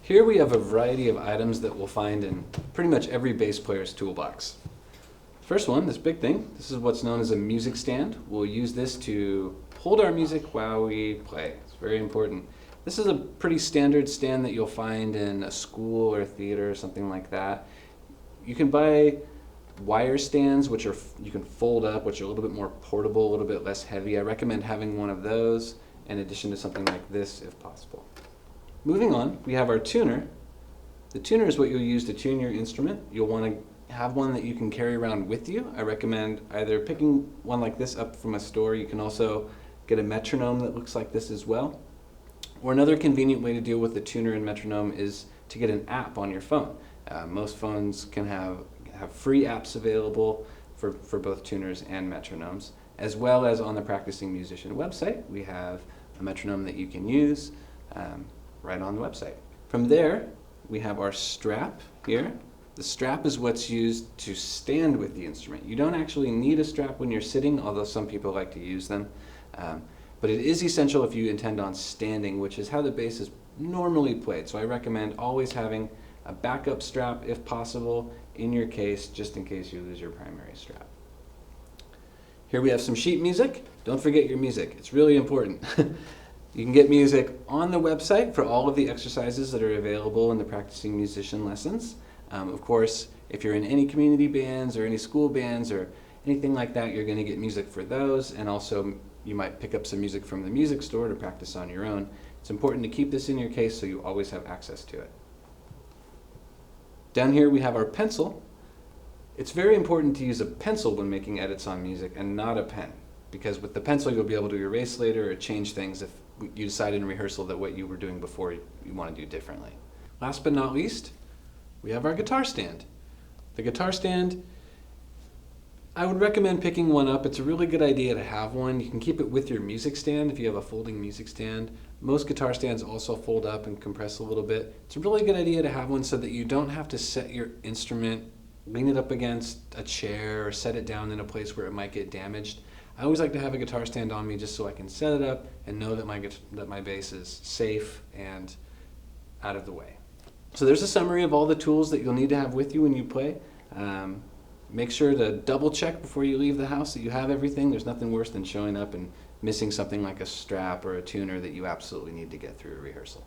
Here we have a variety of items that we'll find in pretty much every bass player's toolbox. First one, this big thing, this is what's known as a music stand. We'll use this to hold our music while we play. It's very important. This is a pretty standard stand that you'll find in a school or a theater or something like that. You can buy wire stands, which you can fold up, which are a little bit more portable, a little bit less heavy. I recommend having one of those in addition to something like this if possible. Moving on, we have our tuner. The tuner is what you'll use to tune your instrument. You'll want to have one that you can carry around with you. I recommend either picking one like this up from a store. You can also get a metronome that looks like this as well. Or another convenient way to deal with the tuner and metronome is to get an app on your phone. Most phones can have free apps available for both tuners and metronomes, as well as on the Practicing Musician website. We have a metronome that you can use right on the website. From there, we have our strap here. The strap is what's used to stand with the instrument. You don't actually need a strap when you're sitting, although some people like to use them. But it is essential if you intend on standing, which is how the bass is normally played. So I recommend always having a backup strap, if possible, in your case, just in case you lose your primary strap. Here we have some sheet music. Don't forget your music. It's really important. You can get music on the website for all of the exercises that are available in the Practicing Musician lessons. Of course, if you're in any community bands or any school bands or anything like that, you're going to get music for those, and also you might pick up some music from the music store to practice on your own. It's important to keep this in your case so you always have access to it. Down here we have our pencil. It's very important to use a pencil when making edits on music and not a pen, because with the pencil you'll be able to erase later or change things if you decide in rehearsal that what you were doing before you want to do differently. Last but not least, we have our guitar stand. The guitar stand, I would recommend picking one up. It's a really good idea to have one. You can keep it with your music stand if you have a folding music stand. Most guitar stands also fold up and compress a little bit. It's a really good idea to have one so that you don't have to set your instrument, lean it up against a chair, or set it down in a place where it might get damaged. I always like to have a guitar stand on me just so I can set it up and know that my bass is safe and out of the way. So there's a summary of all the tools that you'll need to have with you when you play. Make sure to double check before you leave the house that you have everything. There's nothing worse than showing up and missing something like a strap or a tuner that you absolutely need to get through a rehearsal.